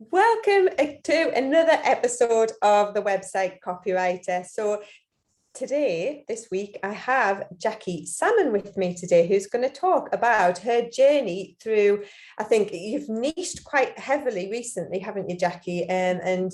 Welcome to another episode of the website Copywriter. So this week, I have Jackie Salmon with me today, who's going to talk about her journey through, I think you've niched quite heavily recently, haven't you, Jackie? And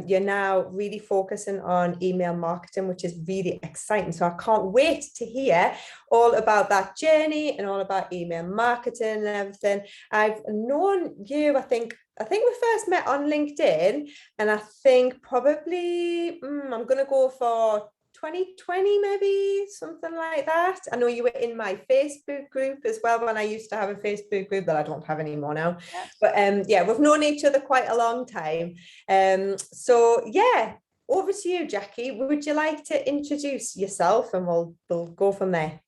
you're now really focusing on email marketing, which is really exciting. So I can't wait to hear all about that journey and all about email marketing and everything. I've known you, I think we first met on LinkedIn, and I think probably I'm going to go for 2020, maybe something like that. I know you were in my Facebook group as well when I used to have a Facebook group that I don't have anymore now. But yeah, we've known each other quite a long time. So yeah, over to you, Jackie. Would you like to introduce yourself, and we'll go from there?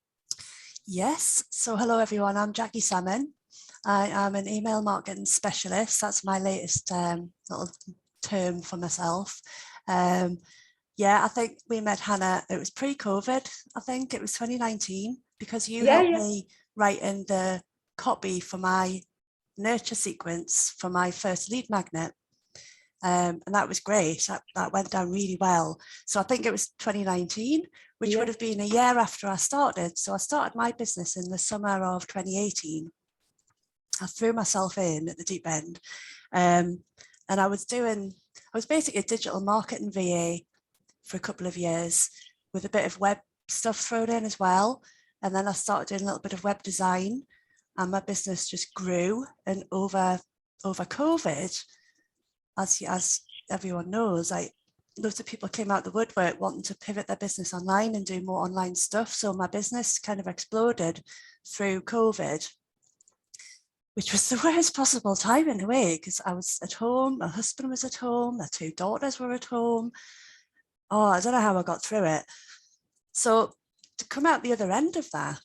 Yes. So hello everyone. I'm Jackie Salmon. I am an email marketing specialist. That's my latest little term for myself. Yeah, I think we met Hannah, it was pre-COVID, I think it was 2019, because you helped me writing the copy for my nurture sequence for my first lead magnet. And that was great. That went down really well. So I think it was 2019, which would have been a year after I started. So I started my business in the summer of 2018. I threw myself in at the deep end. And I was basically a digital marketing VA for a couple of years with a bit of web stuff thrown in as well. And then I started doing a little bit of web design, and my business just grew. And over COVID, as everyone knows, loads of people came out the woodwork wanting to pivot their business online and do more online stuff. So my business kind of exploded through COVID, which was the worst possible time in a way, because I was at home, my husband was at home, my two daughters were at home. Oh, I don't know how I got through it. So to come out the other end of that,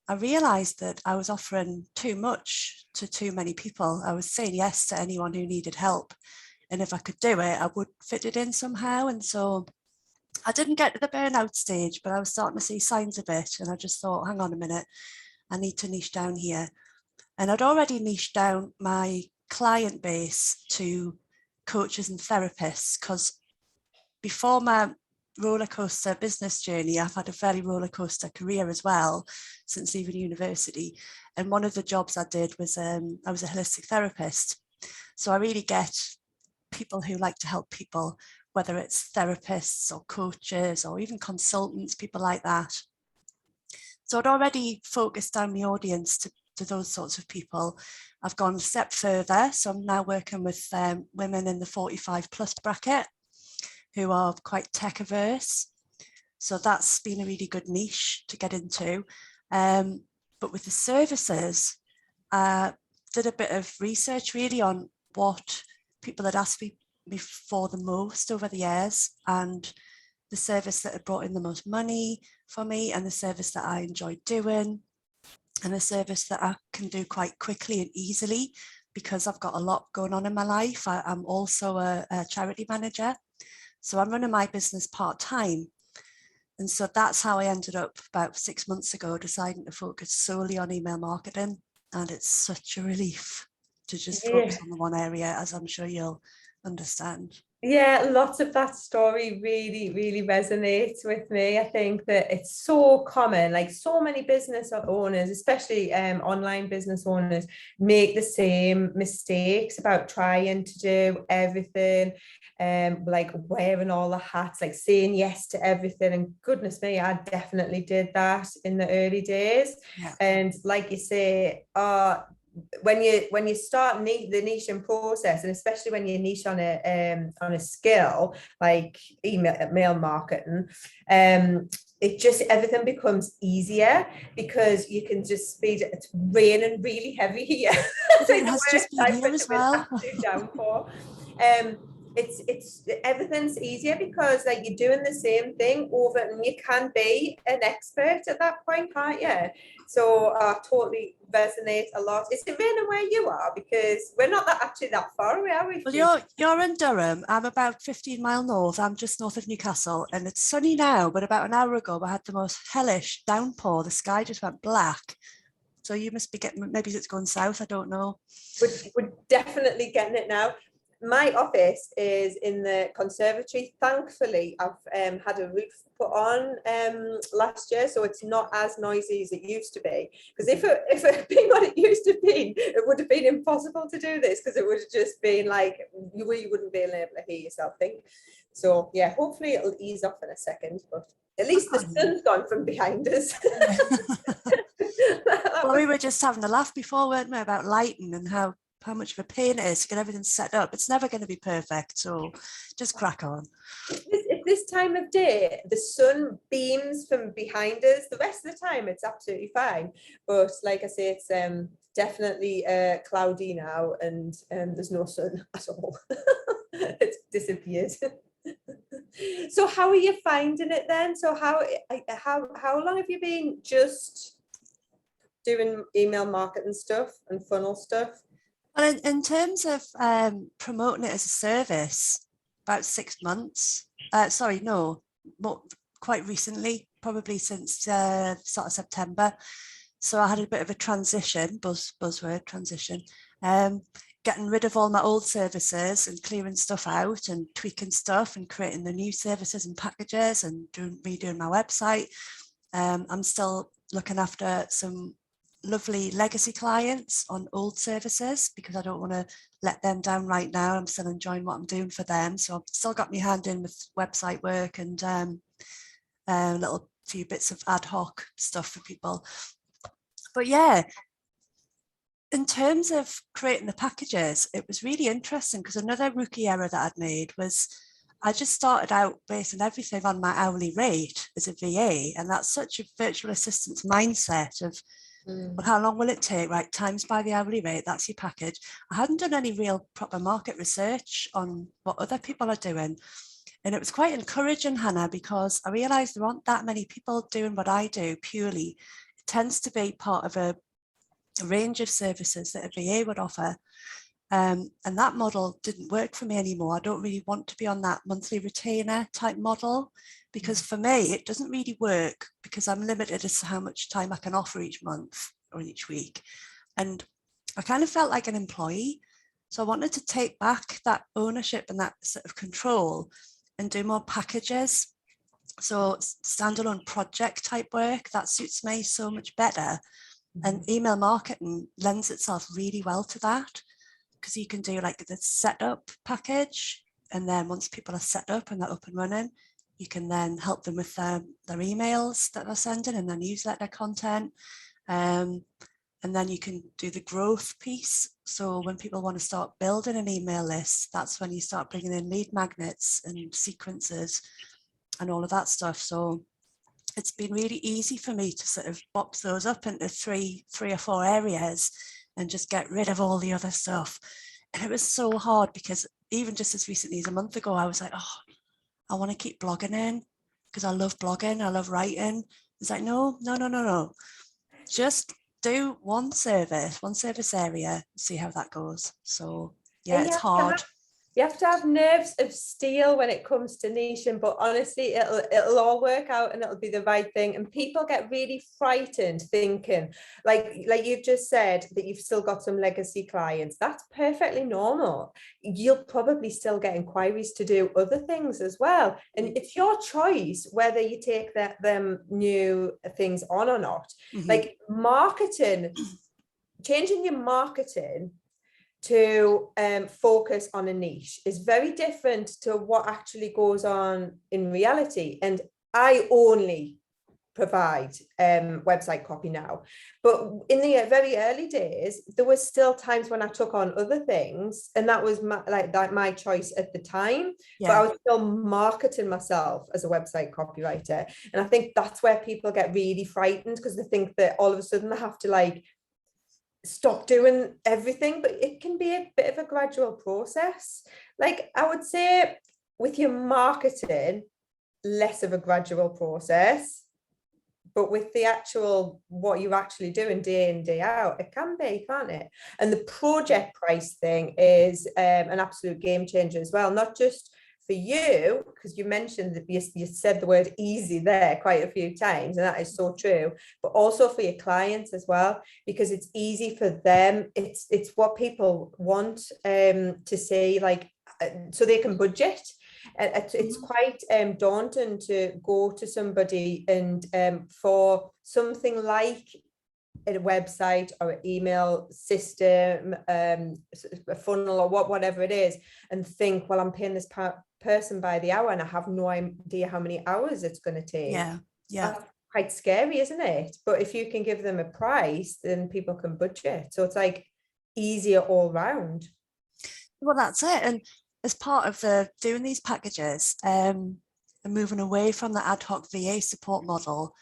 I realized that I was offering too much to too many people. I was saying yes to anyone who needed help. And if I could do it, I would fit it in somehow. And so I didn't get to the burnout stage, but I was starting to see signs of it. And I just thought, hang on a minute, I need to niche down here. And I'd already niched down my client base to coaches and therapists, because before my roller coaster business journey, I've had a fairly roller coaster career as well since leaving university. And one of the jobs I did was I was a holistic therapist. So I really get people who like to help people, whether it's therapists or coaches or even consultants, people like that. So I'd already focused down the audience to those sorts of people. I've gone a step further. So I'm now working with women in the 45 plus bracket who are quite tech averse. So that's been a really good niche to get into. But with the services, did a bit of research really on what people had asked me for the most over the years, and the service that had brought in the most money for me, and the service that I enjoyed doing, and a service that I can do quite quickly and easily because I've got a lot going on in my life. I'm also a charity manager. So I'm running my business part-time. And so that's how I ended up about 6 months ago, deciding to focus solely on email marketing. And it's such a relief to just focus on the one area, as I'm sure you'll understand. Yeah, lots of that story really, really resonates with me. I think that it's so common, like so many business owners, especially online business owners, make the same mistakes about trying to do everything, like wearing all the hats, like saying yes to everything. And goodness me, I definitely did that in the early days. Yeah. And like you say, when you start the niching process, and especially when you niche on a skill like email marketing, it just everything becomes easier because you can just speed it. It's raining really heavy here. It has just been here as well. Downpour. It's everything's easier because like you're doing the same thing over, and you can be an expert at that point, can't you? So I totally resonate a lot. Is it raining where you are? Because we're not actually that far away, are we? Well, you're in Durham. I'm about 15 mile north. I'm just north of Newcastle, and it's sunny now, but about an hour ago I had the most hellish downpour. The sky just went black. So you must be getting, maybe it's going south, I don't know. We're definitely getting it now. my office is in the conservatory. Thankfully, I've had a roof put on last year, so it's not as noisy as it used to be. Because if it had been what it used to be, it would have been impossible to do this, because it would have just been like you wouldn't be able to hear yourself think. So yeah, hopefully it'll ease off in a second, but at least the sun's gone from behind us. Well, we were just having a laugh before, weren't we, about lighting and how much of a pain it is to get everything set up. It's never going to be perfect, so just crack on. At this time of day, the sun beams from behind us. The rest of the time, it's absolutely fine. But like I say, it's definitely cloudy now, and there's no sun at all. It's disappeared. So how are you finding it then? So how long have you been just doing email marketing stuff and funnel stuff? Well, in terms of promoting it as a service, about 6 months. Sorry, no, quite recently, probably since sort of September. So I had a bit of a transition, buzzword transition, getting rid of all my old services and clearing stuff out and tweaking stuff and creating the new services and packages and redoing my website. I'm still looking after some lovely legacy clients on old services because I don't want to let them down right now. I'm still enjoying what I'm doing for them. So I've still got my hand in with website work and a little few bits of ad hoc stuff for people. But yeah, in terms of creating the packages, it was really interesting because another rookie error that I'd made was I just started out basing everything on my hourly rate as a VA. And that's such a virtual assistant's mindset of, well, how long will it take? Right, times by the hourly rate, that's your package. I hadn't done any real proper market research on what other people are doing. And it was quite encouraging, Hannah, because I realised there aren't that many people doing what I do purely. It tends to be part of a range of services that a VA would offer. And that model didn't work for me anymore. I don't really want to be on that monthly retainer type model because for me, it doesn't really work because I'm limited as to how much time I can offer each month or each week. And I kind of felt like an employee. So I wanted to take back that ownership and that sort of control and do more packages. So standalone project type work, that suits me so much better. And email marketing lends itself really well to that because you can do like the setup package. And then once people are set up and they're up and running, you can then help them with their emails that they're sending and their newsletter content. And then you can do the growth piece. So when people want to start building an email list, that's when you start bringing in lead magnets and sequences and all of that stuff. So it's been really easy for me to sort of box those up into three or four areas and just get rid of all the other stuff. And it was so hard because even just as recently as a month ago, I was like, oh, I want to keep blogging in because I love blogging, I love writing. It's like, no. Just do one service area, see how that goes. So yeah, it's hard. You have to have nerves of steel when it comes to niching, but honestly, it'll all work out and it'll be the right thing. And people get really frightened thinking, like you've just said, that you've still got some legacy clients. That's perfectly normal. You'll probably still get inquiries to do other things as well. And it's your choice whether you take them new things on or not. Like marketing, changing your marketing to focus on a niche is very different to what actually goes on in reality. And I only provide website copy now, but in the very early days there was still times when I took on other things, and that was my choice at the time. But I was still marketing myself as a website copywriter, and I think that's where people get really frightened because they think that all of a sudden they have to like stop doing everything. But it can be a bit of a gradual process. Like I would say with your marketing, less of a gradual process, but with the actual what you're actually doing day in, day out, it can be, can't it? And the project price thing is an absolute game changer as well, not just for you, because you mentioned that you said the word easy there quite a few times, and that is so true, but also for your clients as well, because it's easy for them. It's what people want to see, like so they can budget. It's quite daunting to go to somebody and for something like a website or an email system, a funnel or whatever it is, and think, well, I'm paying this person by the hour and I have no idea how many hours it's going to take. Yeah. That's quite scary, isn't it? But if you can give them a price, then people can budget. So it's like easier all round. Well, that's it. And as part of doing these packages and moving away from the ad hoc VA support model,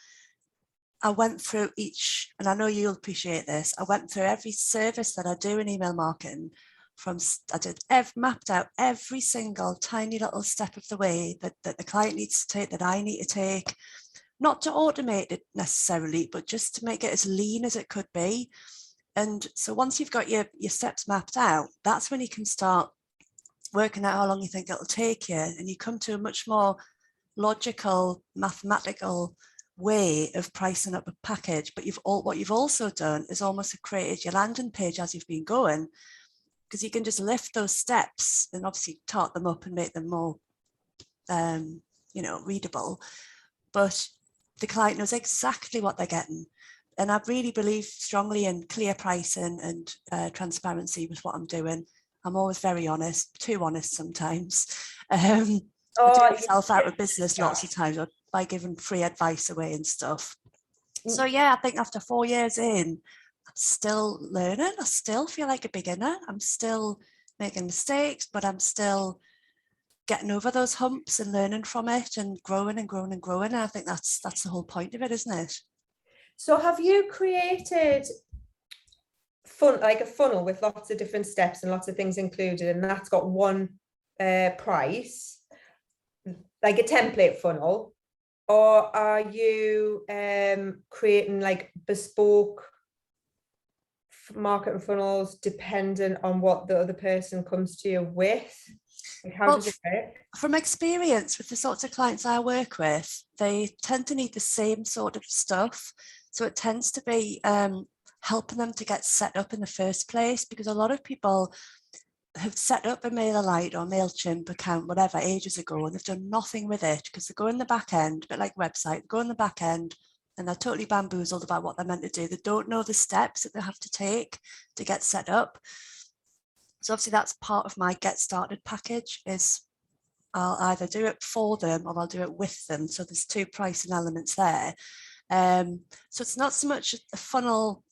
I went through each, and I know you'll appreciate this, I went through every service that I do in email marketing. Mapped out every single tiny little step of the way that the client needs to take, that I need to take, not to automate it necessarily, but just to make it as lean as it could be. And so once you've got your steps mapped out, that's when you can start working out how long you think it'll take you. And you come to a much more logical, mathematical way of pricing up a package. But what you've also done is almost created your landing page as you've been going, because you can just lift those steps and obviously tart them up and make them more, readable. But the client knows exactly what they're getting. And I really believe strongly in clear pricing and transparency with what I'm doing. I'm always very honest, too honest sometimes. I do myself out of business lots of times by giving free advice away and stuff. So yeah, I think after 4 years in, I'm still learning. I still feel like a beginner. I'm still making mistakes, but I'm still getting over those humps and learning from it and growing and growing and growing. And I think that's the whole point of it, isn't it? So have you created a funnel with lots of different steps and lots of things included, and that's got one price, like a template funnel? Or are you creating like bespoke marketing funnels dependent on what the other person comes to you with? Like, how does it work? From experience with the sorts of clients I work with, they tend to need the same sort of stuff. So it tends to be helping them to get set up in the first place, because a lot of people have set up a MailerLite or MailChimp account, whatever, ages ago, and they've done nothing with it because they go in the back end, a bit like website, go in the back end and they're totally bamboozled about what they're meant to do. They don't know the steps that they have to take to get set up. So obviously that's part of my get started package, is I'll either do it for them or I'll do it with them. So there's two pricing elements there. So it's not so much a funnel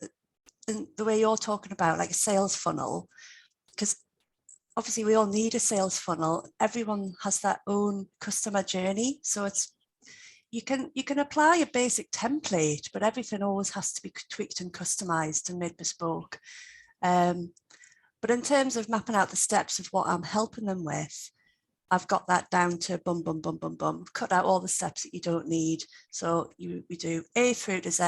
in the way you're talking about, like a sales funnel, because obviously we all need a sales funnel. Everyone has their own customer journey. So it's, you can apply a basic template, but everything always has to be tweaked and customized and made bespoke. But in terms of mapping out the steps of what I'm helping them with, I've got that down to bum, bum, bum, bum, bum. Cut out all the steps that you don't need. So we do A through to Z,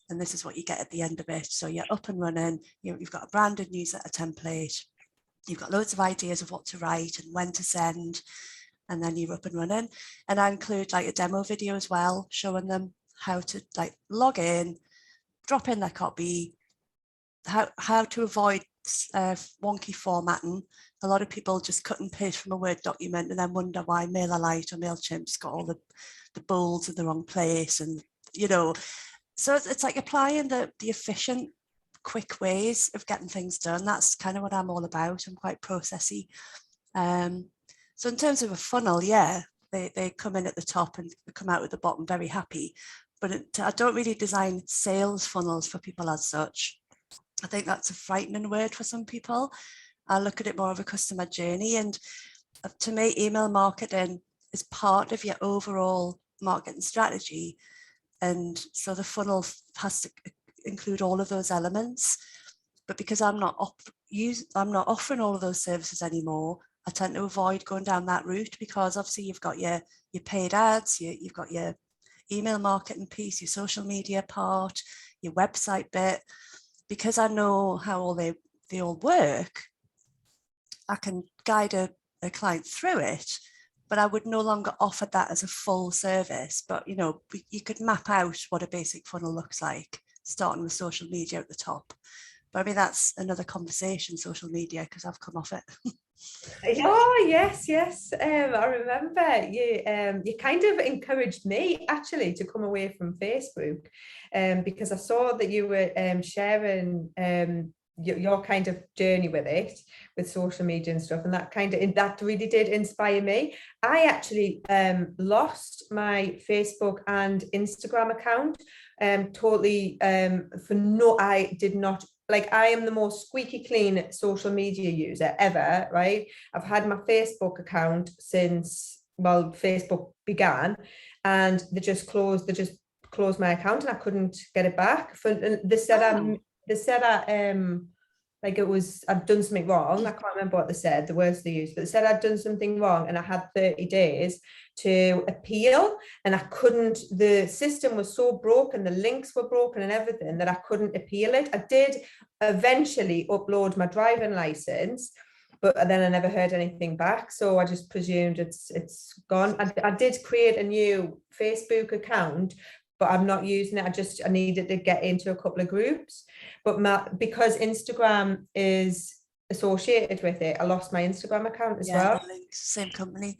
and this is what you get at the end of it. So you're up and running. You've got a branded newsletter template. You've got loads of ideas of what to write and when to send, and then you're up and running. And I include like a demo video as well, showing them how to like log in, drop in their copy, how to avoid wonky formatting. A lot of people just cut and paste from a Word document and then wonder why MailerLite or MailChimp's got all the bolds in the wrong place. And, so it's like applying the efficient, quick ways of getting things done. That's kind of what I'm all about. I'm quite processy. So in terms of a funnel, yeah, they come in at the top and come out at the bottom very happy. But I don't really design sales funnels for people as such. I think that's a frightening word for some people. I look at it more of a customer journey, and to me, email marketing is part of your overall marketing strategy. And so the funnel has to include all of those elements. But because I'm not offering all of those services anymore, I tend to avoid going down that route, because obviously you've got your paid ads, you've got your email marketing piece, your social media part, your website bit. Because I know how they all work, I can guide a client through it, but I would no longer offer that as a full service. But, you could map out what a basic funnel looks like, starting with social media at the top. But I mean, that's another conversation, social media, because I've come off it. Oh yes. I remember you kind of encouraged me actually to come away from Facebook, because I saw that you were sharing your kind of journey with it, with social media and stuff, and that really did inspire me. I actually lost my Facebook and Instagram account totally I did not, like, I am the most squeaky clean social media user ever, right? I've had my Facebook account since, well, Facebook began, and they just closed my account and I couldn't get it back. They said like it was, I'd done something wrong. I can't remember what they said, the words they used, but they said I'd done something wrong and I had 30 days to appeal, and I couldn't, the system was so broken, the links were broken and everything, that I couldn't appeal it. I did eventually upload my driving license, but then I never heard anything back, so I just presumed it's gone. I did create a new Facebook account, but I'm not using it. I needed to get into a couple of groups, but because Instagram is associated with it, I lost my Instagram account as well. The links, same company.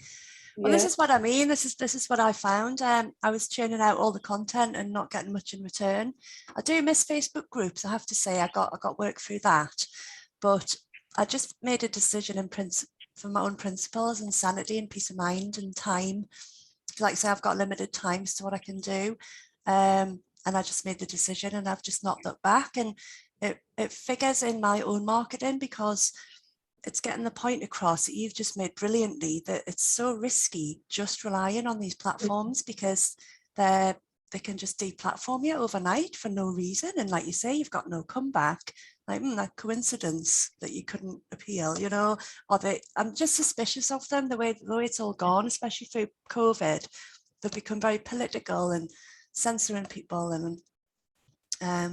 Well, Yeah. this is what I mean. This is what I found. I was churning out all the content and not getting much in return. I do miss Facebook groups. I have to say, I got work through that, but I just made a decision in principle for my own principles and sanity and peace of mind and time. Like I say, I've got limited time as to what I can do, and I just made the decision, and I've just not looked back. And it figures in my own marketing, because it's getting the point across that you've just made brilliantly, that it's so risky just relying on these platforms, because they can just deplatform you overnight for no reason. And like you say, you've got no comeback. Like, that coincidence that you couldn't appeal, or I'm just suspicious of them, the way it's all gone, especially through COVID. They've become very political and censoring people, and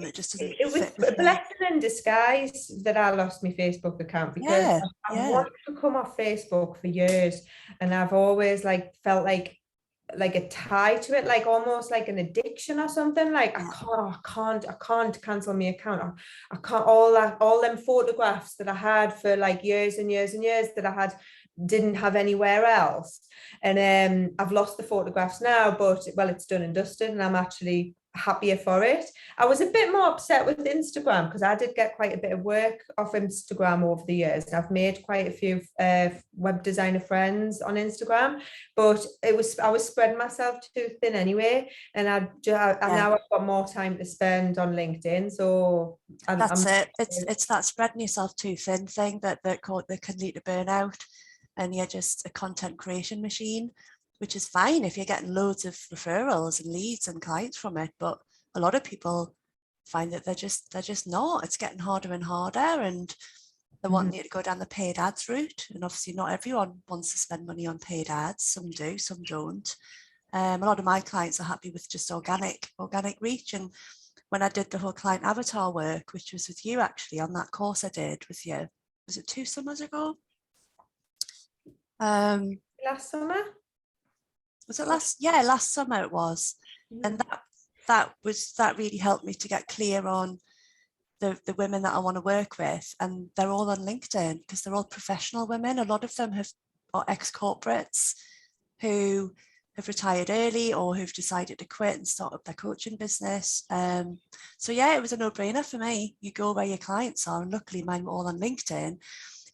it just doesn't It was fit with a me. blessing in disguise that I lost my Facebook account, because I've wanted to come off Facebook for years, and I've always felt like a tie to it, like almost like an addiction or something. Like I can't cancel my account. I can't, all them photographs that I had for like years and years and years that I didn't have anywhere else. And I've lost the photographs now, but well, it's done and dusted, and I'm actually happier for it. I was a bit more upset with Instagram, because I did get quite a bit of work off Instagram over the years, and I've made quite a few web designer friends on Instagram, but I was spreading myself too thin anyway, and now I've got more time to spend on LinkedIn, so that's it. It's that spreading yourself too thin thing that can lead to burnout, and you're just a content creation machine, which is fine if you're getting loads of referrals and leads and clients from it. But a lot of people find that they're just not. It's getting harder and harder, and they're wanting you to go down the paid ads route. And obviously not everyone wants to spend money on paid ads. Some do, some don't. A lot of my clients are happy with just organic reach. And when I did the whole client avatar work, which was with you actually on that course I did with you, was it 2 summers ago? Last summer? Was it last summer it was. And that really helped me to get clear on the women that I want to work with, and they're all on LinkedIn because they're all professional women. A lot of them are ex-corporates who have retired early or who've decided to quit and start up their coaching business. So yeah, it was a no-brainer for me. You go where your clients are, and luckily mine were all on LinkedIn.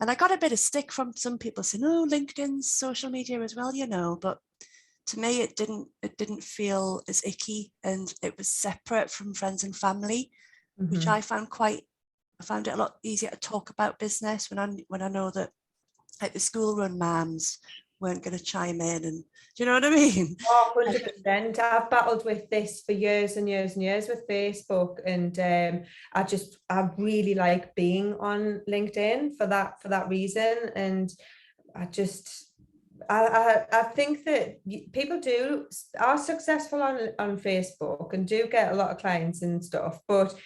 And I got a bit of stick from some people saying, "Oh, LinkedIn's social media as well, but to me, it didn't feel as icky, and it was separate from friends and family, which I found it a lot easier to talk about business when I know that like the school run mums weren't going to chime in, and do you know what I mean? 100%. I've battled with this for years and years and years with Facebook, and I really like being on LinkedIn for that reason, and I think that people are successful on Facebook and do get a lot of clients and stuff, but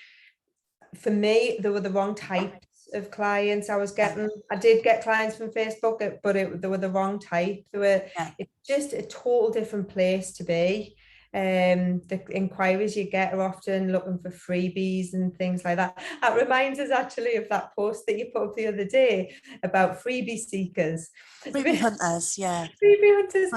for me, there were the wrong types of clients I was getting. I did get clients from Facebook, but they were the wrong type. It's just a total different place to be. The inquiries you get are often looking for freebies and things like that. That reminds us actually of that post that you put up the other day about freebie seekers. Freebie hunters, yeah. Freebie hunters.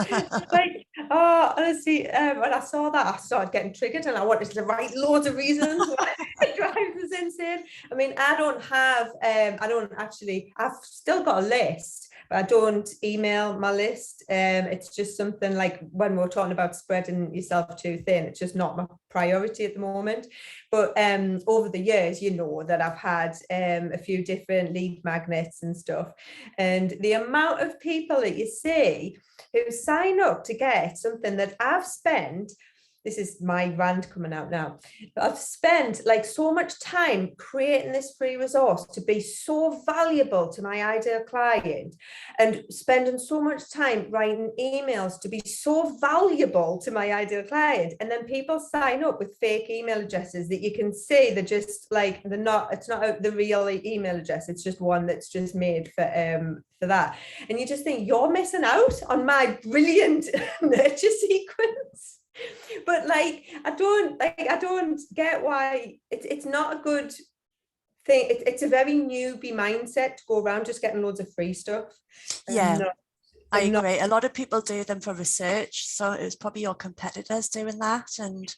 Like, oh, honestly, when I saw that, I started getting triggered and I wanted to write loads of reasons why it drives us insane. I mean, I don't actually, I've still got a list, but I don't email my list. It's just something like when we're talking about spreading yourself too thin, it's just not my priority at the moment. But over the years, you know that I've had a few different lead magnets and stuff. And the amount of people that you see who sign up to get something that I've spent, this is my rant coming out now, I've spent like so much time creating this free resource to be so valuable to my ideal client, and spending so much time writing emails to be so valuable to my ideal client, and then people sign up with fake email addresses that you can see they're just like, it's not the real email address, it's just one that's just made for that. And you just think you're missing out on my brilliant nurture sequence. But like, I don't get why it's not a good thing. It's a very newbie mindset to go around just getting loads of free stuff. Yeah, I agree. A lot of people do them for research, so it's probably your competitors doing that, and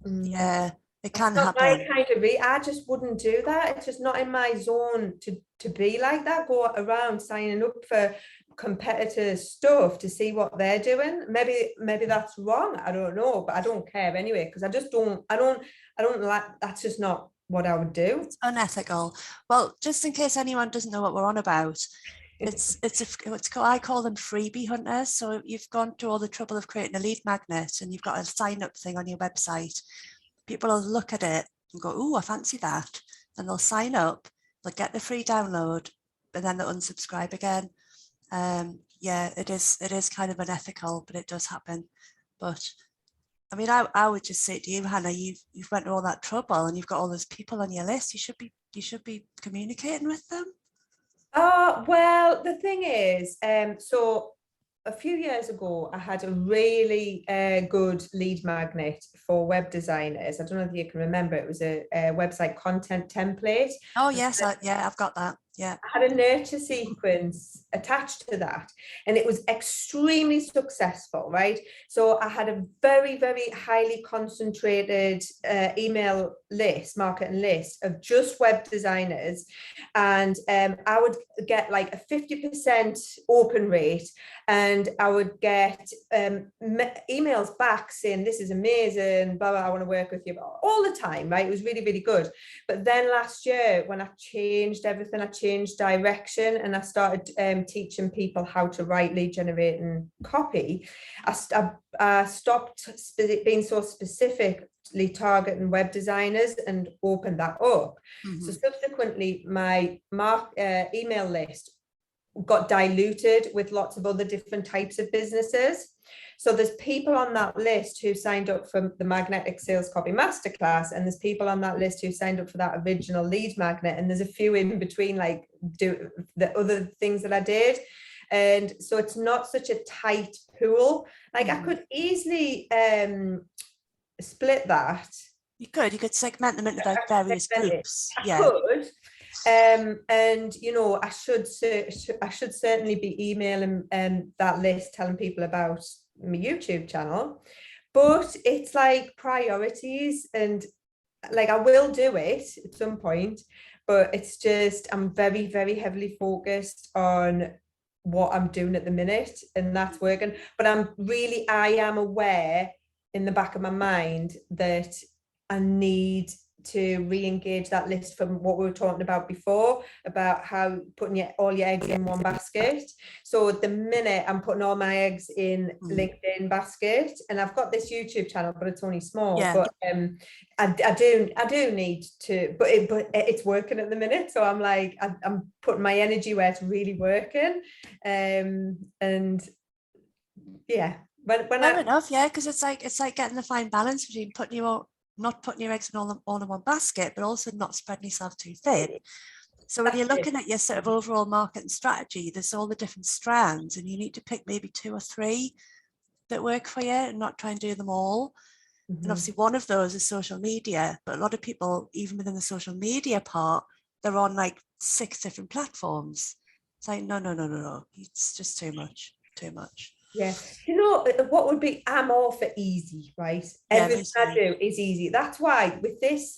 yeah, it can happen. My kind of I just wouldn't do that. It's just not in my zone to be like that. Go around signing up for competitors' stuff to see what they're doing. Maybe that's wrong. I don't know, but I don't care anyway, because I don't like, that's just not what I would do. It's unethical. Well, just in case anyone doesn't know what we're on about, I call them freebie hunters. So you've gone through all the trouble of creating a lead magnet and you've got a sign up thing on your website. People will look at it and go, "Oh, I fancy that," and they'll sign up, they'll get the free download, and then they'll unsubscribe again. Yeah, it is kind of unethical, but it does happen. But I mean, I would just say to you, Hannah, you've went through all that trouble and you've got all those people on your list. You should be communicating with them. Well, the thing is, so a few years ago, I had a really good lead magnet for web designers. I don't know if you can remember. It was a website content template. Oh, yes. I've got that. Yeah. I had a nurture sequence attached to that, and it was extremely successful, right? So I had a very, very highly concentrated email list, marketing list of just web designers. And I would get like a 50% open rate, and I would get emails back saying, "This is amazing, blah, blah, I want to work with you," all the time, right? It was really, really good. But then last year, when I changed everything, I changed direction and I started teaching people how to write lead generating copy. I stopped being so specifically targeting web designers and opened that up. Mm-hmm. So subsequently, my email list got diluted with lots of other different types of businesses. So there's people on that list who signed up for the Magnetic Sales Copy Masterclass, and there's people on that list who signed up for that original lead magnet, and there's a few in between, like do the other things that I did. And so it's not such a tight pool. Like I could easily split that. You could segment them into like various groups. I could. And you know, I should certainly be emailing that list, telling people about my YouTube channel, but it's like priorities, and like I will do it at some point, but it's just I'm very, very heavily focused on what I'm doing at the minute, and that's working. But I am aware in the back of my mind that I need to re-engage that list from what we were talking about before, about how putting all your eggs in one basket. So at the minute I'm putting all my eggs in LinkedIn basket, and I've got this YouTube channel, but it's only small. But I do need to, but it's working at the minute, so I'm like I'm putting my energy where it's really working. And yeah, fair enough, yeah, because it's like getting the fine balance between not putting your eggs in all in one basket, but also not spreading yourself too thin. So when you're looking at your sort of overall marketing strategy, there's all the different strands, and you need to pick maybe 2 or 3 that work for you and not try and do them all. And obviously one of those is social media, but a lot of people, even within the social media part, they're on like 6 different platforms. It's like, no. It's just too much. Yeah. You know, what would be, I'm all for easy, right? Yeah, Everything I do is easy. That's why with this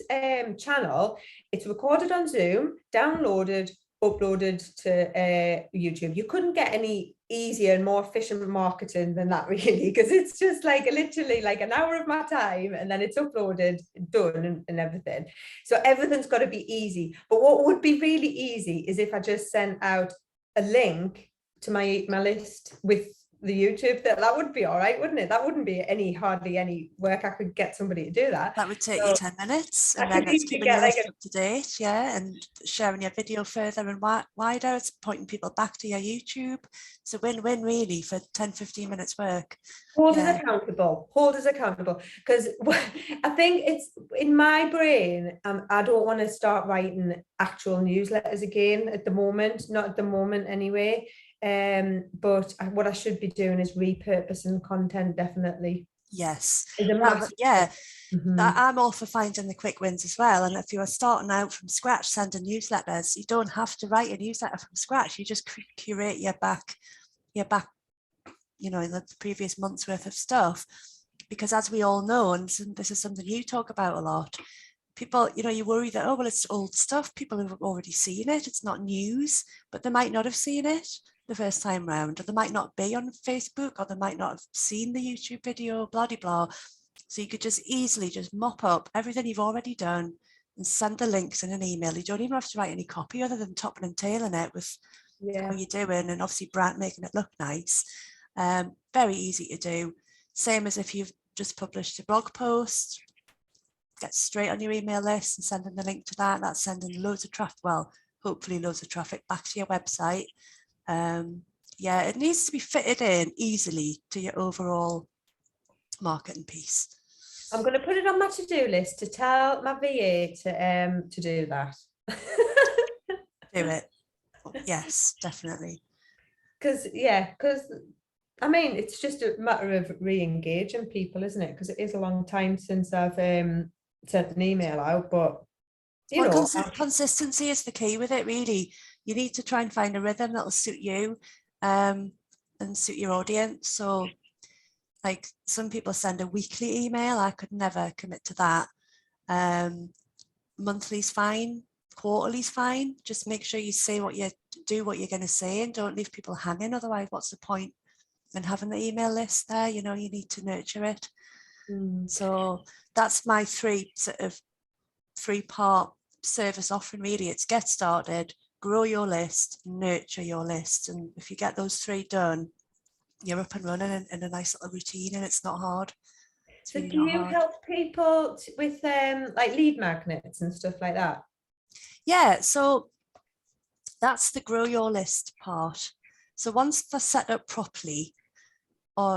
channel, it's recorded on Zoom, downloaded, uploaded to YouTube. You couldn't get any easier and more efficient marketing than that, really, because it's just like literally like an hour of my time, and then it's uploaded, done, and everything. So everything's got to be easy. But what would be really easy is if I just sent out a link to my list with the YouTube, that would be all right, wouldn't it? That wouldn't be hardly any work. I could get somebody to do that. That would take you 10 minutes, and I then could it's easily keeping your get list up to date, yeah, and sharing your video further and wider. It's pointing people back to your YouTube. It's a win-win really for 10-15 minutes work. Hold us accountable, because I think it's in my brain. I don't want to start writing actual newsletters again at the moment, not at the moment anyway. But what I should be doing is repurposing content, definitely. Yes. Yeah. I'm all for finding the quick wins as well. And if you are starting out from scratch sending newsletters, you don't have to write a newsletter from scratch. You just curate your back, the previous month's worth of stuff. Because as we all know, and this is something you talk about a lot, people, you worry that, oh, well, it's old stuff. People have already seen it. It's not news, but they might not have seen it the first time round, or they might not be on Facebook, or they might not have seen the YouTube video, blah, blah, blah. So you could just easily just mop up everything you've already done and send the links in an email. You don't even have to write any copy other than topping and tailing it with how you're doing, and obviously making it look nice. Very easy to do. Same as if you've just published a blog post, get straight on your email list and sending the link to that. That's sending loads of traffic, hopefully loads of traffic back to your website. It needs to be fitted in easily to your overall marketing piece. I'm going to put it on my to-do list to tell my VA to do that. Do it. Yes, definitely. Because I mean, it's just a matter of re-engaging people, isn't it? Because it is a long time since I've sent an email out, but consistency is the key with it, really. You need to try and find a rhythm that'll suit you and suit your audience. So like some people send a weekly email. I could never commit to that. Monthly's fine, quarterly's fine. Just make sure you say what you're going to say, and don't leave people hanging. Otherwise, what's the point in having the email list there? You need to nurture it. So that's my three-part service offering, really. It's get started, grow your list, nurture your list. And if you get those 3 done, you're up and running in a nice little routine, and it's not hard. So really do you help people with like lead magnets and stuff like that? Yeah, so that's the grow your list part. So once they're set up properly,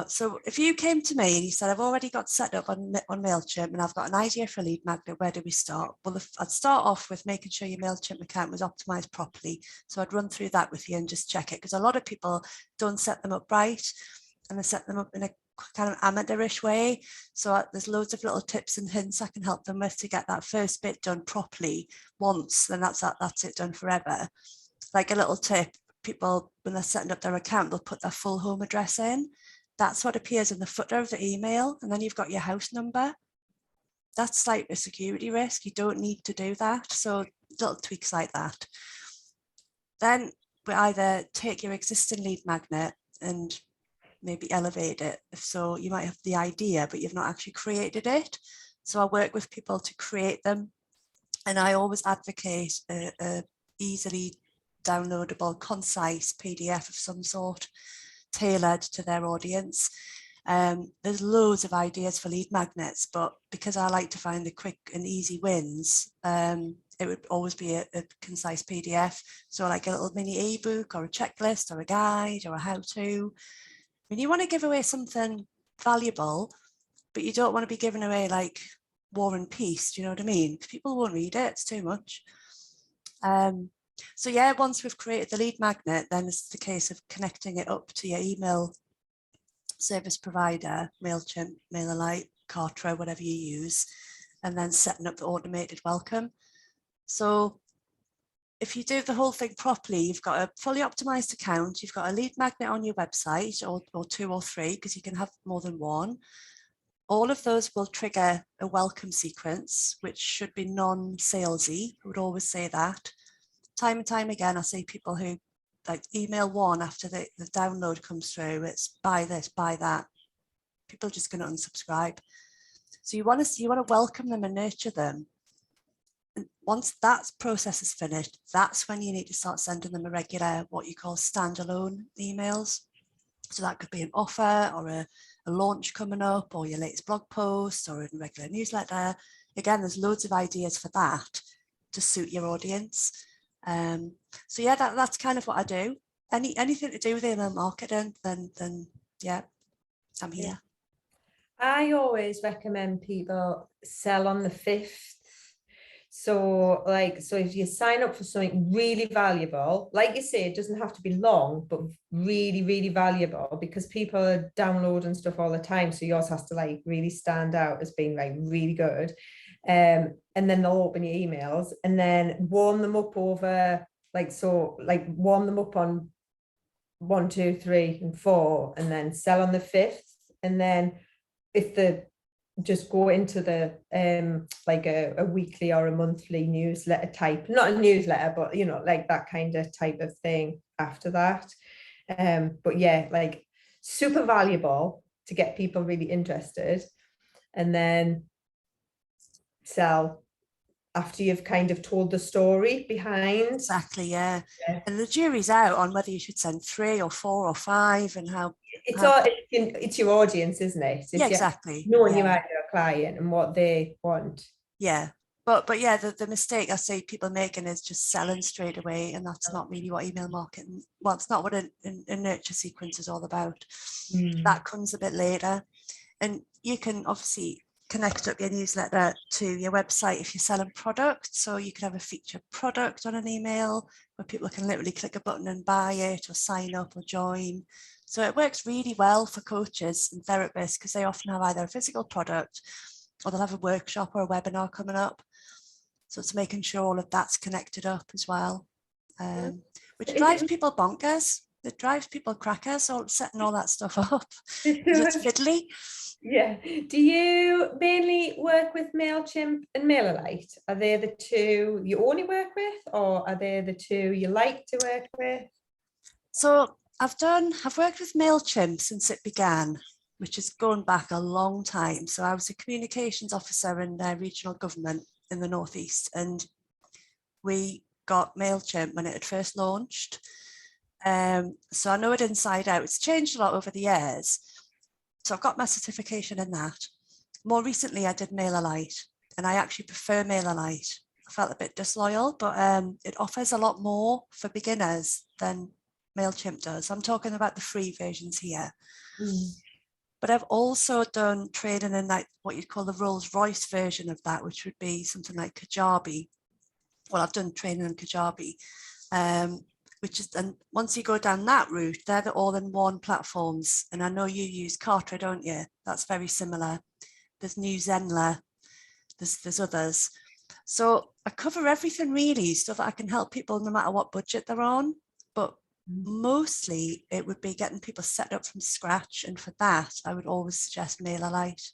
so if you came to me and you said, I've already got set up on MailChimp and I've got an idea for a lead magnet, where do we start? Well, I'd start off with making sure your MailChimp account was optimized properly. So I'd run through that with you and just check it, because a lot of people don't set them up right, and they set them up in a kind of amateurish way. So there's loads of little tips and hints I can help them with to get that first bit done properly once, then that's it done forever. Like a little tip, people, when they're setting up their account, they'll put their full home address in. That's what appears in the footer of the email, and then you've got your house number. That's like a security risk. You don't need to do that. So little tweaks like that. Then we either take your existing lead magnet and maybe elevate it. So you might have the idea, but you've not actually created it. So I work with people to create them, and I always advocate a easily downloadable, concise PDF of some sort, tailored to their audience. There's loads of ideas for lead magnets, but because I like to find the quick and easy wins, it would always be a concise PDF. So like a little mini ebook or a checklist or a guide or a how-to. When you want to give away something valuable, but you don't want to be giving away like War and Peace, do you know what I mean? People won't read it, it's too much. So yeah, once we've created the lead magnet, then it's the case of connecting it up to your email service provider, MailChimp, MailerLite, Kartra, whatever you use, and then setting up the automated welcome. So if you do the whole thing properly, you've got a fully optimized account, you've got a lead magnet on your website, or 2 or 3, because you can have more than one. All of those will trigger a welcome sequence, which should be non-salesy. I would always say that. Time and time again, I see people who like email one after the download comes through, it's buy this, buy that. People are just going to unsubscribe. So you want to welcome them and nurture them. And once that process is finished, that's when you need to start sending them a regular, what you call standalone emails. So that could be an offer or a launch coming up, or your latest blog post, or a regular newsletter. Again, there's loads of ideas for that to suit your audience. So yeah, that's kind of what I do. Anything to do with email marketing, then yeah, I'm here. Yeah. I always recommend people sell on the 5th. So if you sign up for something really valuable, like you say, it doesn't have to be long, but really, really valuable, because people are downloading stuff all the time. So yours has to like really stand out as being like really good. And then they'll open your emails and then warm them up over warm them up on 1, 2, 3, and 4, and then sell on the 5th. And then if just go into the like a weekly or a monthly newsletter type, not a newsletter, but you know, like that kind of type of thing after that. But yeah, like super valuable to get people really interested, and then sell after you've kind of told the story behind. Exactly, yeah. And the jury's out on whether you should send 3 or 4 or 5 and how. It's your audience, isn't it? It's exactly. Knowing your ideal client and what they want. Yeah. But yeah, the mistake I see people making is just selling straight away, and that's not really what email marketing, well, it's not what a nurture sequence is all about. That comes a bit later. And you can obviously connect up your newsletter to your website if you're selling products. So you could have a featured product on an email where people can literally click a button and buy it, or sign up or join. So it works really well for coaches and therapists, because they often have either a physical product, or they'll have a workshop or a webinar coming up. So it's making sure all of that's connected up as well, which drives people bonkers. It drives people crackers, all setting all that stuff up. It's fiddly. Yeah. Do you mainly work with MailChimp and MailerLite? Are they the two you only work with, or are they the two you like to work with? So I've worked with MailChimp since it began, which is going back a long time. So I was a communications officer in regional government in the Northeast, and we got MailChimp when it had first launched. So I know it inside out. It's changed a lot over the years. So I've got my certification in that. More recently, I did MailerLite, and I actually prefer MailerLite. I felt a bit disloyal, but it offers a lot more for beginners than MailChimp does. I'm talking about the free versions here. But I've also done training in like what you'd call the Rolls Royce version of that, which would be something like Kajabi. Well, I've done training in Kajabi, which is, and once you go down that route, they're the all-in-one platforms. And I know you use Kartra, don't you? That's very similar. There's New Zenler, there's others. So I cover everything really, so that I can help people no matter what budget they're on. But mostly it would be getting people set up from scratch. And for that, I would always suggest MailerLite,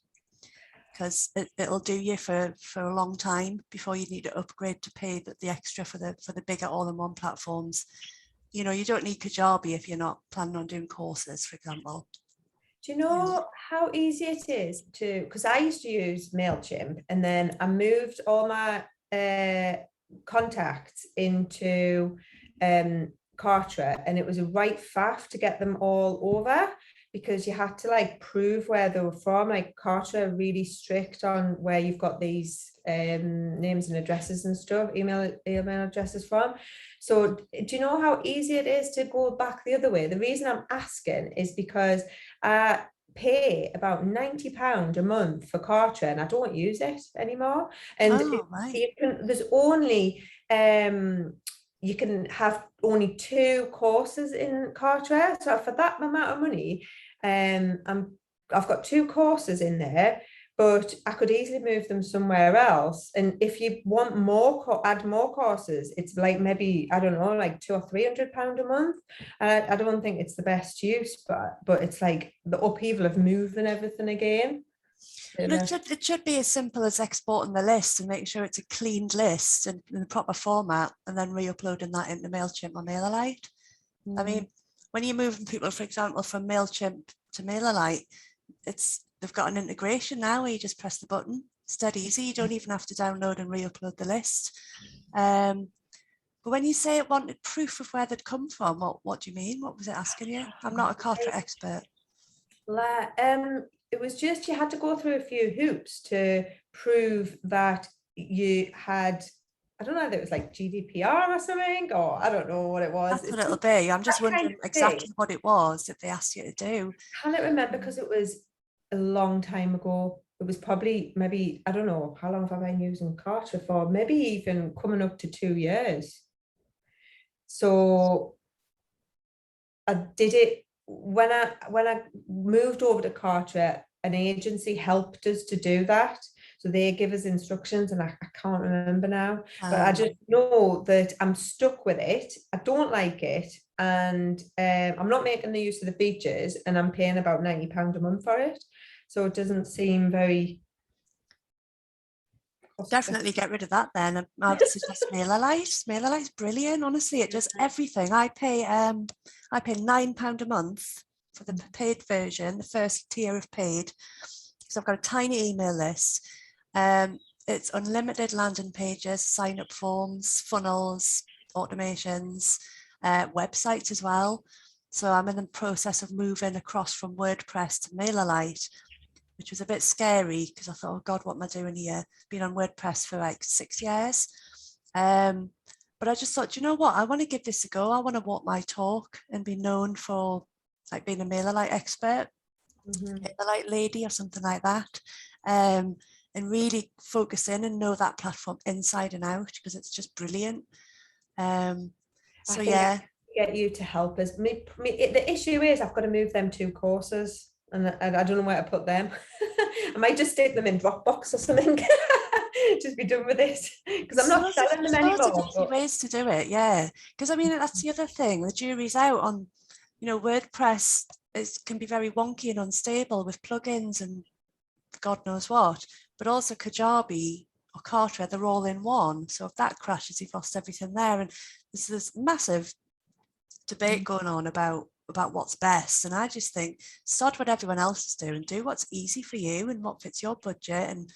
because it'll do you for a long time before you need to upgrade to pay the extra for the bigger all-in-one platforms. You know, you don't need Kajabi if you're not planning on doing courses, for example. Do you know how easy it is to, because I used to use MailChimp, and then I moved all my contacts into Kartra, and it was a right faff to get them all over, because you had to like prove where they were from. Like Kartra are really strict on where you've got these names and addresses and stuff, email addresses from. So do you know how easy it is to go back the other way? The reason I'm asking is because I pay about £90 a month for Kartra, and I don't use it anymore. And there's only you can have only 2 courses in Kartra. So for that amount of money, I've got 2 courses in there, but I could easily move them somewhere else. And if you want more, add more courses, it's like maybe, I don't know, like £200 or £300 a month. And I don't think it's the best use, but it's like the upheaval of moving everything again. But it should be as simple as exporting the list and making sure it's a cleaned list and in the proper format, and then re-uploading that into MailChimp or MailerLite. I mean, when you're moving people, for example, from MailChimp to MailerLite, they've got an integration now where you just press the button. It's dead easy. You don't even have to download and re-upload the list. But when you say it wanted proof of where they'd come from, what do you mean? What was it asking you? I'm not a Carteret expert. It was just you had to go through a few hoops to prove that you had, I don't know if it was like GDPR or something, or I don't know what it was. That's what it'll be. I'm just wondering exactly what it was that they asked you to do. I can't remember because it was a long time ago. It was probably maybe, I don't know, how long have I been using Carter for? Maybe even coming up to 2 years. So I did it when I moved over to Carteret, an agency helped us to do that. So they give us instructions, and I can't remember now, but I just know that I'm stuck with it. I don't like it, and I'm not making the use of the features, and I'm paying about £90 a month for it. So it doesn't seem very. Definitely get rid of that then. I would suggest MailerLite. MailerLite's brilliant. Honestly, it does everything. I pay £9 a month for the paid version, the first tier of paid. So I've got a tiny email list. It's unlimited landing pages, sign-up forms, funnels, automations, websites as well. So I'm in the process of moving across from WordPress to MailerLite, which was a bit scary because I thought, oh God, what am I doing here? Been on WordPress for like 6 years. But I just thought, you know what? I want to give this a go. I want to walk my talk and be known for like being a MailerLite expert, MailerLite lady or something like that. And really focus in and know that platform inside and out because it's just brilliant. So yeah. Get you to help us. The issue is I've got to move them 2 courses. And I don't know where to put them. I might just stick them in Dropbox or something. Just be done with it because I'm not selling them anymore. There's lots of easy ways to do it, yeah. Because I mean, that's the other thing. The jury's out on, WordPress can be very wonky and unstable with plugins and God knows what. But also Kajabi or Carteret, they're all in one. So if that crashes, you've lost everything there. And there's this massive debate going on about what's best, and I just think sod what everyone else is doing, do what's easy for you and what fits your budget. And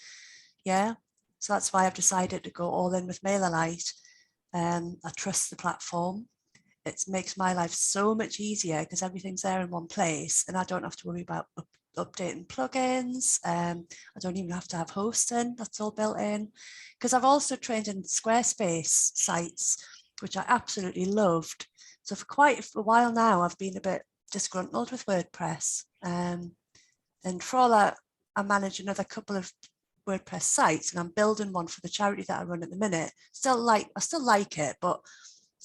yeah, so that's why I've decided to go all in with MailerLite. I trust the platform. It makes my life so much easier because everything's there in one place and I don't have to worry about updating plugins. I don't even have to have hosting, that's all built in. Because I've also trained in Squarespace sites, which I absolutely loved. So for quite a while now, I've been a bit disgruntled with WordPress. And for all that, I manage another couple of WordPress sites, and I'm building one for the charity that I run at the minute. I still like it, but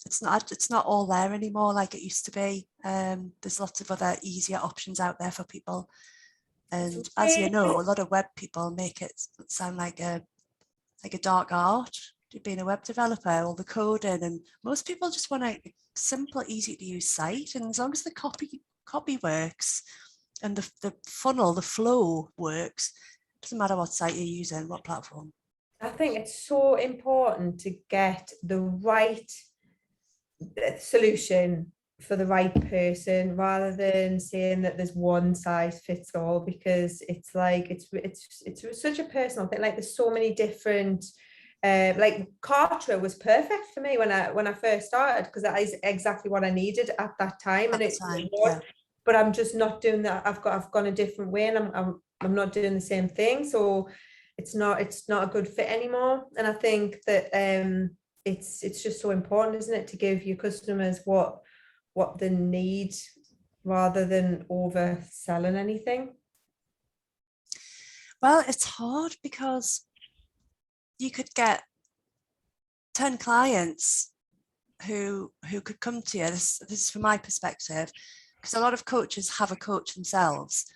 it's not all there anymore like it used to be. There's lots of other easier options out there for people. And as you know, a lot of web people make it sound like a dark art, being a web developer, all the coding, and most people just want a simple, easy to use site. And as long as the copy works and the funnel, the flow works, doesn't matter what site you're using, what platform. I think it's so important to get the right solution for the right person rather than saying that there's one size fits all, because it's like it's such a personal thing. Like there's so many different like Carteret was perfect for me when I first started, because that is exactly what I needed at that time. But I'm just not doing that. I've gone a different way, and I'm not doing the same thing, so it's not a good fit anymore. And I think that it's just so important, isn't it, to give your customers what they need rather than overselling anything. Well, it's hard because you could get 10 clients who could come to you. This is from my perspective, because a lot of coaches have a coach themselves.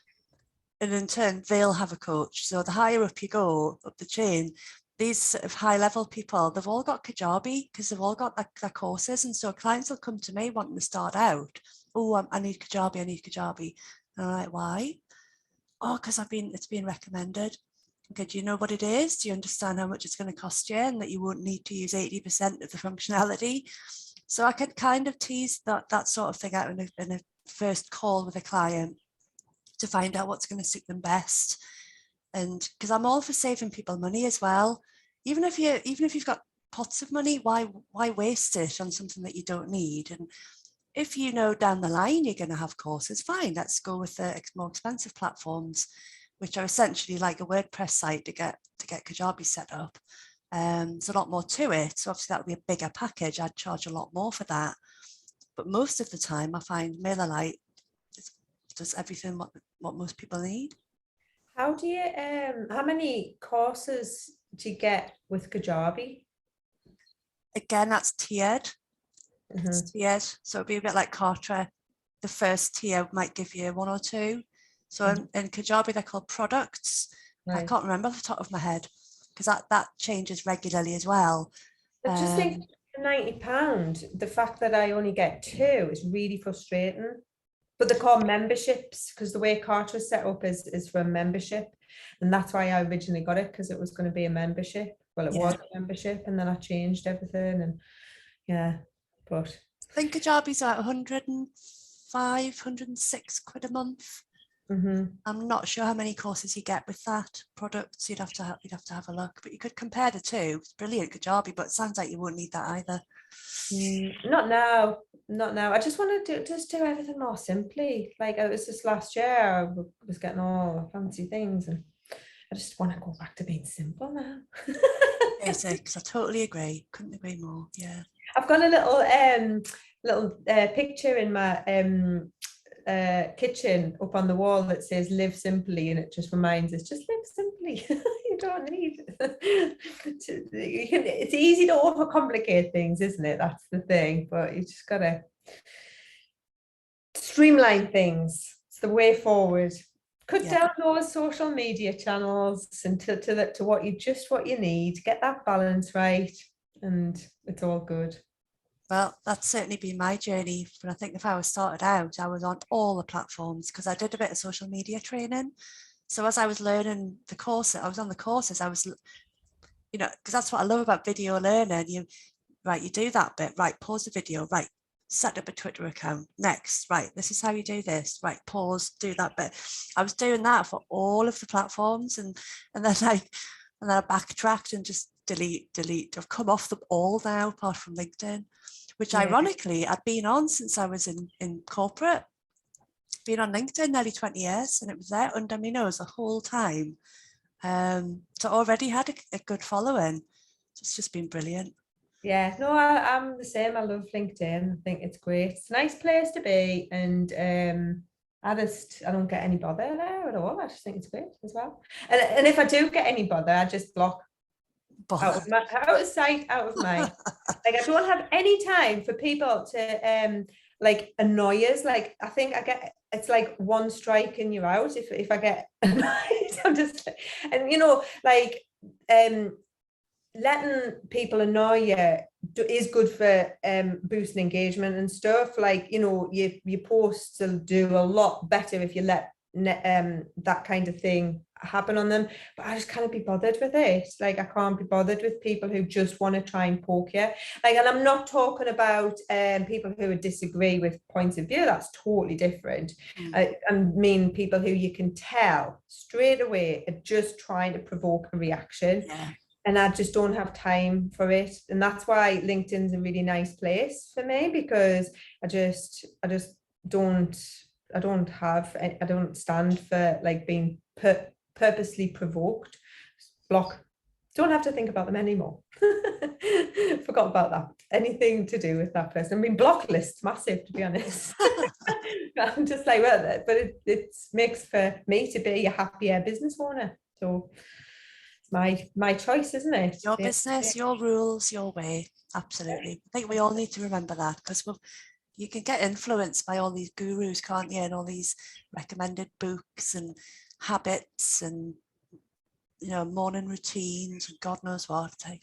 in turn, they'll have a coach. So the higher up you go up the chain, these sort of high level people, they've all got Kajabi because they've all got their courses. And so clients will come to me wanting to start out. Oh, I need Kajabi, I need Kajabi. And I'm like, why? Oh, because it's been recommended. Okay, do you know what it is? Do you understand how much it's going to cost you and that you won't need to use 80% of the functionality? So I can kind of tease that sort of thing out in a first call with a client to find out what's going to suit them best. And because I'm all for saving people money as well. Even if you've got pots of money, why waste it on something that you don't need? And if you know down the line you're going to have courses, fine, let's go with the more expensive platforms, which are essentially like a WordPress site to get Kajabi set up. There's a lot more to it. So obviously that would be a bigger package. I'd charge a lot more for that. But most of the time I find MailerLite does everything what most people need. How do you how many courses do you get with Kajabi? Again, that's tiered. Mm-hmm. It's tiered. So it'd be a bit like Kartra. The first tier might give you 1 or 2. So in Kajabi, they're called products. Right. I can't remember off the top of my head because that changes regularly as well. I just think £90, the fact that I only get 2 is really frustrating. But they're called memberships because the way Kartra is set up is for a membership. And that's why I originally got it, because it was going to be a membership. Well, it was a membership, and then I changed everything. And yeah, but I think Kajabi's at 105, 106 quid a month. Mm-hmm. I'm not sure how many courses you get with that products. You'd have to have a look, but you could compare the two. It's brilliant Kajabi, but it sounds like you won't need that either. Not now. I just want to do everything more simply. Like it was just last year, I was getting all fancy things, and I just want to go back to being simple now. Basics. I totally agree. Couldn't agree more. Yeah. I've got a little picture in my kitchen up on the wall that says "Live simply," and it just reminds us, just live simply. You don't need it's easy to overcomplicate things, isn't it? That's the thing, but you just gotta streamline things. It's the way forward. Cut down those social media channels and to what you need. Get that balance right, and it's all good. Well, that's certainly been my journey. But I think if I was started out, I was on all the platforms because I did a bit of social media training. So as I was learning the course, I was on the courses, I was, because that's what I love about video learning. You do that bit, right, pause the video, right, set up a Twitter account, next, right, this is how you do this, right, pause, do that bit. I was doing that for all of the platforms, and then I backtracked and just delete. I've come off them all now, apart from LinkedIn, which ironically I'd been on since I was in corporate. Been on LinkedIn nearly 20 years, and it was there under my nose the whole time. So already had a good following. It's just been brilliant. Yeah, no, I'm the same. I love LinkedIn. I think it's great. It's a nice place to be, and I don't get any bother there at all. I just think it's great as well. And if I do get any bother, I just block. Out of sight, out of mind. Like I don't have any time for people to like annoy us. Like I think it's like one strike and you're out if I get annoyed. I'm just, and like letting people annoy you is good for boosting engagement and stuff. Like your posts will do a lot better if you let that kind of thing happen on them. But I just can't be bothered with it. Like I can't be bothered with people who just want to try and poke you. Like, and I'm not talking about people who would disagree with points of view. That's totally different. I mean people who you can tell straight away are just trying to provoke a reaction. And I just don't have time for it. And that's why LinkedIn's a really nice place for me, because I just don't stand for like being purposely provoked. Block. Don't have to think about them anymore. Forgot about that. Anything to do with that person. I mean, block list's massive, to be honest. I'm just like, well, but it makes for me to be a happier business owner. So it's my choice, isn't it? Your business, your rules, your way. Absolutely. I think we all need to remember that, because you can get influenced by all these gurus, can't you? And all these recommended books and habits and, morning routines and God knows what. It's like,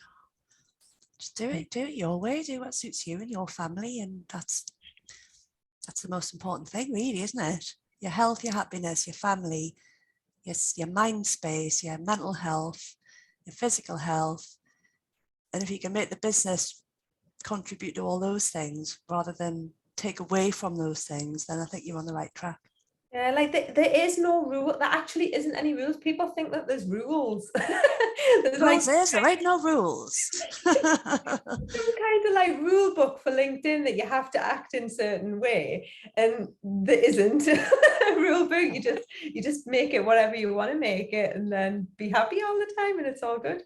just do it your way, do what suits you and your family. And that's the most important thing, really, isn't it? Your health, your happiness, your family, your mind space, your mental health, your physical health. And if you can make the business contribute to all those things rather than take away from those things, then I think you're on the right track. Yeah, like there is no rule. There actually isn't any rules. People think that there's rules. There's rules there ain't no rules. Some kind of like rule book for LinkedIn that you have to act in a certain way, and there isn't a rule book. You just make it whatever you want to make it, and then be happy all the time, and it's all good.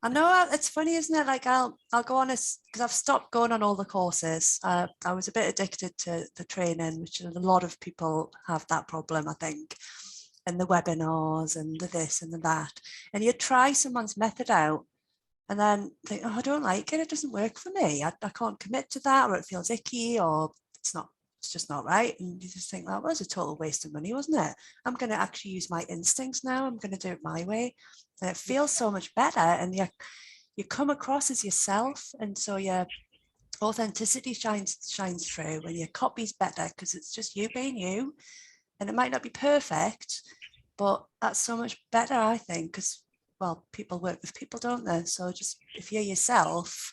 I know, it's funny, isn't it? Like I'll go on because I've stopped going on all the courses. I was a bit addicted to the training, which a lot of people have that problem, I think, and the webinars and the this and the that. And you try someone's method out and then think, oh, I don't like it. It doesn't work for me. I can't commit to that, or it feels icky, or it's just not right. And you just think, that was a total waste of money, wasn't it? I'm going to actually use my instincts now. I'm going to do it my way. And it feels so much better. And you come across as yourself. And so your authenticity shines through, and your copy's better because it's just you being you. And it might not be perfect, but that's so much better, I think, because, well, people work with people, don't they? So just if you're yourself,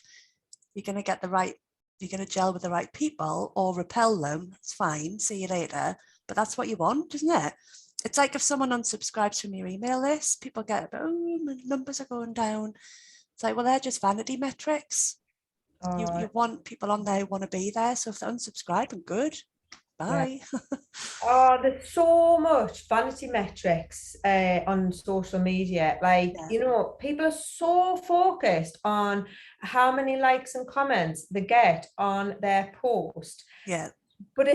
you're going to gel with the right people or repel them. It's fine. See you later. But that's what you want, isn't it? It's like if someone unsubscribes from your email list, people get, oh, my numbers are going down. It's like, well, they're just vanity metrics. You want people on there who want to be there. So if they're unsubscribing, good. Bye. Yeah. Oh, there's so much vanity metrics on social media. Like, people are so focused on how many likes and comments they get on their post. Yeah. But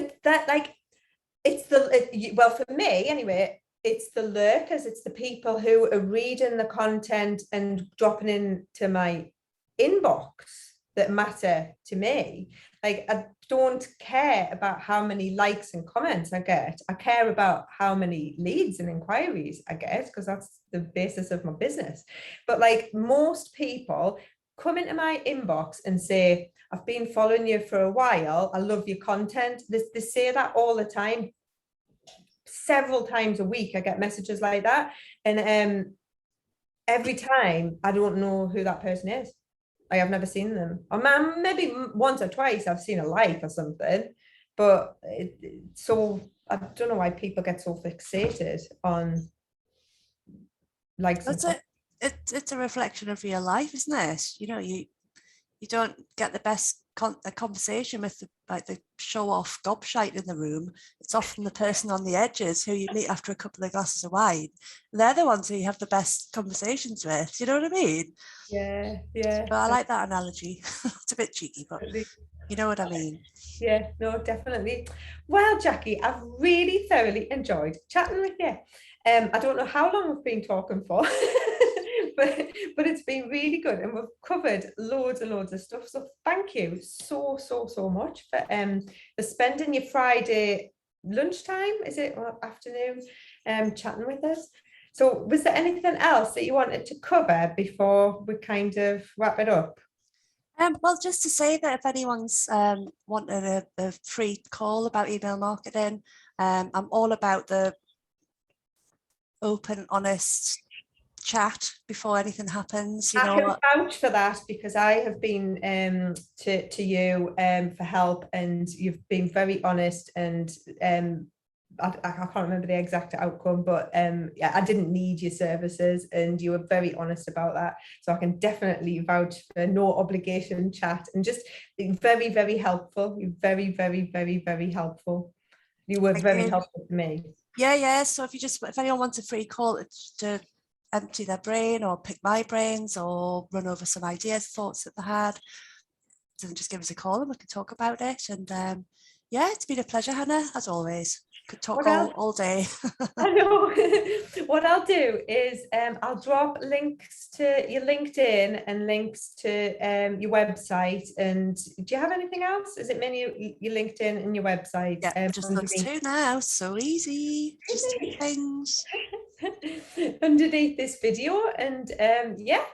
well, for me anyway, it's the lurkers, it's the people who are reading the content and dropping into my inbox that matter to me. Like, I don't care about how many likes and comments I get. I care about how many leads and inquiries I get, because that's the basis of my business. But like, most people come into my inbox and say, I've been following you for a while, I love your content. They say that all the time. Several times a week I get messages like that, and every time I don't know who that person is. I have never seen them. Or maybe once or twice I've seen a like or something, but so I don't know why people get so fixated on likes. That's it. It's a reflection of real life, isn't it? You don't get the best conversation with the show-off gobshite in the room. It's often the person on the edges who you meet after a couple of glasses of wine. They're the ones who you have the best conversations with. You know what I mean? Yeah. But I like that analogy. It's a bit cheeky, but you know what I mean. Yeah, no, definitely. Well, Jackie, I've really thoroughly enjoyed chatting with you. I don't know how long we've been talking for, but it's been really good, and we've covered loads and loads of stuff. So thank you so much for spending your Friday lunchtime, is it, or afternoon, chatting with us. So was there anything else that you wanted to cover before we kind of wrap it up? Well, just to say that if anyone's wanted a free call about email marketing, I'm all about the open, honest chat before anything happens. I can vouch for that, because I have been to you for help, and you've been very honest, and I can't remember the exact outcome, but yeah, I didn't need your services, and you were very honest about that. So I can definitely vouch for no obligation chat, and just very, very helpful. You're very, very, very, very helpful. You were very helpful to me. Yeah. So if anyone wants a free call to empty their brain or pick my brains or run over some ideas, thoughts that they had, then just give us a call and we can talk about it. And yeah, it's been a pleasure, Hannah, as always. Could talk What else? all day. I know. What I'll do is I'll drop links to your LinkedIn and links to your website. And do you have anything else? Is it mainly your LinkedIn and your website? Yeah, just those two now. So easy. Just two things. Underneath this video. And yeah,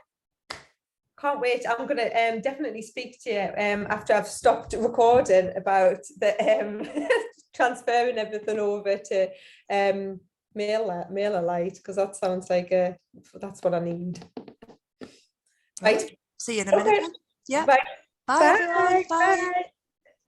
can't wait. I'm going to definitely speak to you after I've stopped recording about the transferring everything over to MailerLite, because that sounds like that's what I need. Right. See you in a minute. Okay. Then. Yeah. Bye. Bye, Bye. everyone. Bye. Bye.